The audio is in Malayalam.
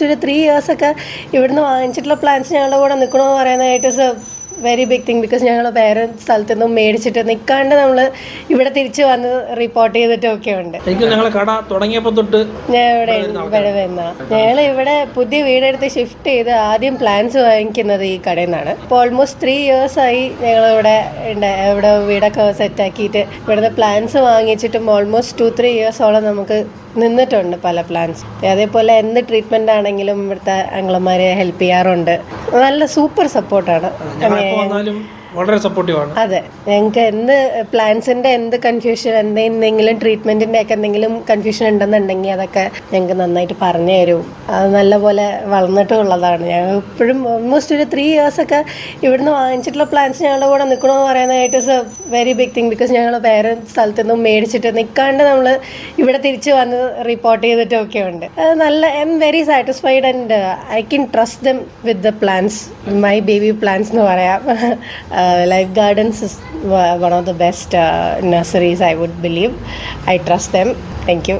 ഓൾമോസ്റ്റ് ഒരു 3 ഇയേഴ്സൊക്കെ ഇവിടുന്ന് വാങ്ങിച്ചിട്ടുള്ള പ്ലാന്റ്സ് ഞങ്ങളുടെ കൂടെ നിൽക്കണമെന്ന് പറയുന്നതായിട്ട് is a very big thing. Because ഞങ്ങൾ വേറെ സ്ഥലത്തു നിന്നും മേടിച്ചിട്ട് നിൽക്കാണ്ട് നമ്മൾ ഇവിടെ തിരിച്ച് വന്ന് റിപ്പോർട്ട് ചെയ്തിട്ടൊക്കെ ഉണ്ട്. ഞാൻ ഇവിടെ വരുന്ന ഞങ്ങൾ പുതിയ വീടെടുത്ത് ഷിഫ്റ്റ് ചെയ്ത് ആദ്യം പ്ലാന്റ്സ് വാങ്ങിക്കുന്നത് ഈ കടയിൽ നിന്നാണ്. ഇപ്പോൾ ഓൾമോസ്റ്റ് 3 ഇയേഴ്സായി ഞങ്ങളിവിടെ ഇവിടെ വീടൊക്കെ സെറ്റാക്കിയിട്ട് ഇവിടുന്ന് പ്ലാന്റ്സ് വാങ്ങിച്ചിട്ടും ഓൾമോസ്റ്റ് 2-3 ഇയേഴ്സോളം നമുക്ക് നിന്നിട്ടുണ്ട് പല പ്ലാന്റ്സ്. അതേപോലെ എന്ത് ട്രീറ്റ്മെന്റ് ആണെങ്കിലും ഇവിടുത്തെ അങ്കിളന്മാരെ ഹെൽപ്പ് ചെയ്യാറുണ്ട്. നല്ല സൂപ്പർ സപ്പോർട്ടാണ്. വളരെ സപ്പോർട്ടീവാണ്. അതെ, ഞങ്ങൾക്ക് എന്ത് പ്ലാൻസിന്റെ എന്ത് കൺഫ്യൂഷൻ എന്തെങ്കിലും ട്രീറ്റ്മെന്റിന്റെ ഒക്കെ എന്തെങ്കിലും കൺഫ്യൂഷൻ ഉണ്ടെന്നുണ്ടെങ്കിൽ അതൊക്കെ ഞങ്ങൾക്ക് നന്നായിട്ട് പറഞ്ഞു തരും. അത് നല്ലപോലെ വളർന്നിട്ടുള്ളതാണ്. ഞങ്ങൾ ഇപ്പോഴും ഓൾമോസ്റ്റ് ഒരു 3 ഇയേഴ്സൊക്കെ ഇവിടുന്ന് വാങ്ങിച്ചിട്ടുള്ള പ്ലാന്റ്സ് ഞങ്ങളുടെ കൂടെ നിൽക്കണമെന്ന് പറയുന്നതായിട്ട് is a very big thing. Because ഞങ്ങൾ വേറെ സ്ഥലത്തു നിന്നും മേടിച്ചിട്ട് നിൽക്കാണ്ട് നമ്മൾ ഇവിടെ തിരിച്ച് വന്ന് റിപ്പോർട്ട് ചെയ്തിട്ടൊക്കെ ഉണ്ട്. അത് നല്ല I am very satisfied and I can trust dum with the plants. My baby plants എന്ന് പറയാം. Life Gardens is one of the best nurseries, I would believe. I trust them. Thank you.